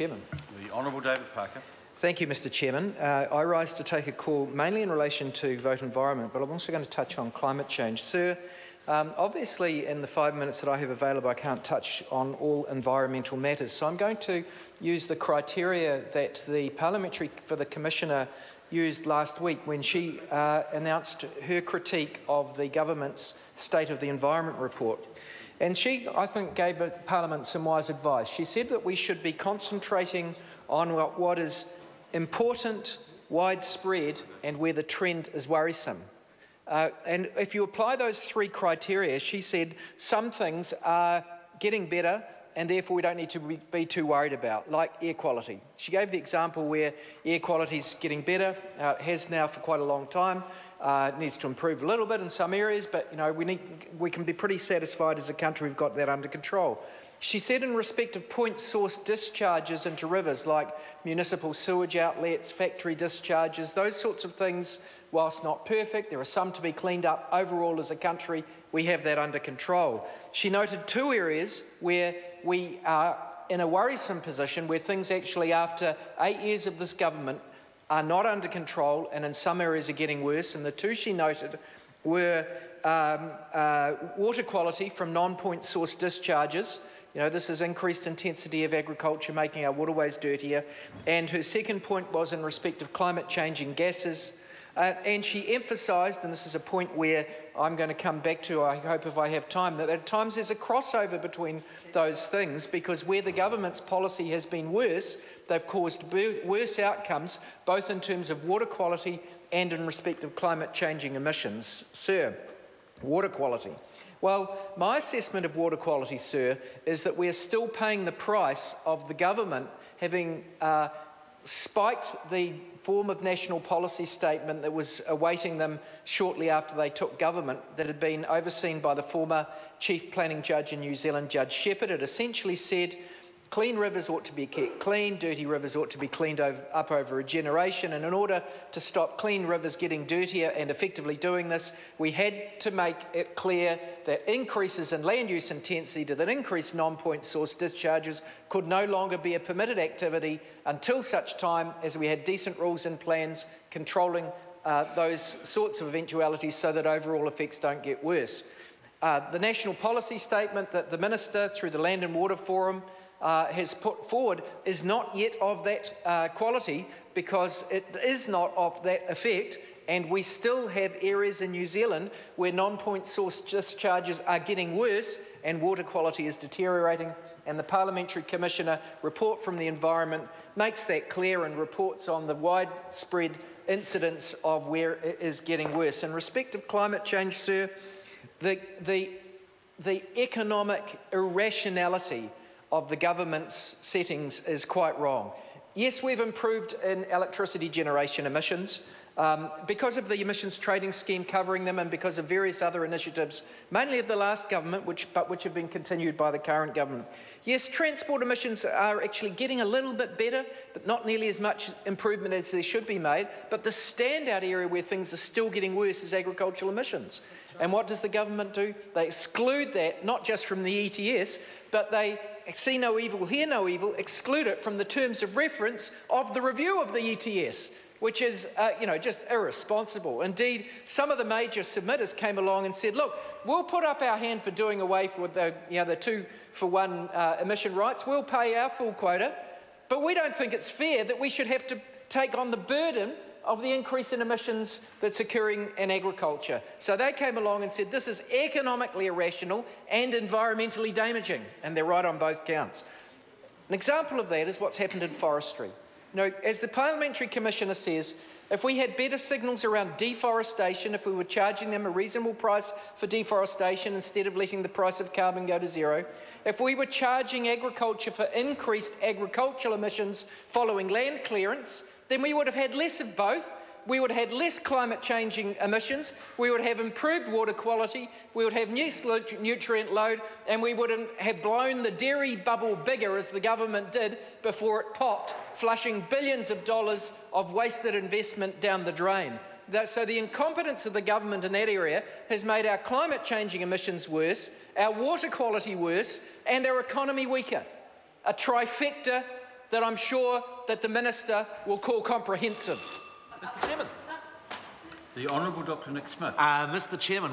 Chairman. The Honourable David Parker. Thank you, Mr Chairman. I rise to take a call mainly in relation to vote environment, but I'm also going to touch on climate change. Sir, obviously in the 5 minutes that I have available, I can't touch on all environmental matters, so I'm going to use the criteria that the Commissioner used last week when she announced her critique of the government's State of the Environment report. And she, I think, gave Parliament some wise advice. She said that we should be concentrating on what is important, widespread, and where the trend is worrisome. And if you apply those three criteria, she said some things are getting better and therefore we don't need to be too worried about, like air quality. She gave the example where air quality is getting better. It has now for quite a long time. It needs to improve a little bit in some areas, but we can be pretty satisfied as a country we've got that under control. She said in respect of point source discharges into rivers like municipal sewage outlets, factory discharges, those sorts of things, whilst not perfect, there are some to be cleaned up. Overall as a country, we have that under control. She noted two areas where we are in a worrisome position, where things actually, after 8 years of this government, are not under control and in some areas are getting worse. And the two she noted were water quality from non-point source discharges. This is increased intensity of agriculture making our waterways dirtier. And her second point was in respect of climate changing gases. And she emphasised, and this is a point where I'm going to come back to, I hope if I have time, that at times there's a crossover between those things, because where the government's policy has been worse, they've caused worse outcomes, both in terms of water quality and in respect of climate changing emissions. Sir, water quality. Well, my assessment of water quality, sir, is that we are still paying the price of the government having spiked the form of national policy statement that was awaiting them shortly after they took government, that had been overseen by the former Chief Planning Judge in New Zealand, Judge Shepherd. It essentially said clean rivers ought to be kept clean, dirty rivers ought to be cleaned up over a generation, and in order to stop clean rivers getting dirtier and effectively doing this, we had to make it clear that increases in land use intensity that increased non-point source discharges could no longer be a permitted activity until such time as we had decent rules and plans controlling those sorts of eventualities so that overall effects don't get worse. The national policy statement that the Minister, through the Land and Water Forum, has put forward is not yet of that quality, because it is not of that effect, and we still have areas in New Zealand where non-point source discharges are getting worse and water quality is deteriorating, and the Parliamentary Commissioner report from the Environment makes that clear and reports on the widespread incidence of where it is getting worse. In respect of climate change, sir, the economic irrationality of the government's settings is quite wrong. Yes, we've improved in electricity generation emissions because of the emissions trading scheme covering them and because of various other initiatives, mainly of the last government, which have been continued by the current government. Yes, transport emissions are actually getting a little bit better, but not nearly as much improvement as there should be made. But the standout area where things are still getting worse is agricultural emissions. And what does the government do? They exclude that, not just from the ETS, but they see no evil, hear no evil, exclude it from the terms of reference of the review of the ETS, which is, just irresponsible. Indeed, some of the major submitters came along and said, look, we'll put up our hand for doing away with the 2-for-1 emission rights. We'll pay our full quota, but we don't think it's fair that we should have to take on the burden of the increase in emissions that's occurring in agriculture. So they came along and said this is economically irrational and environmentally damaging, and they're right on both counts. An example of that is what's happened in forestry. As the Parliamentary Commissioner says, if we had better signals around deforestation, if we were charging them a reasonable price for deforestation instead of letting the price of carbon go to zero, if we were charging agriculture for increased agricultural emissions following land clearance, then we would have had less of both. We would have had less climate changing emissions, we would have improved water quality, we would have nutrient load, and we wouldn't have blown the dairy bubble bigger as the government did before it popped, flushing billions of dollars of wasted investment down the drain. So the incompetence of the government in that area has made our climate changing emissions worse, our water quality worse, and our economy weaker. A trifecta that I'm sure that the Minister will call comprehensive. Mr. Chairman. The Honourable Dr. Nick Smith. Mr. Chairman.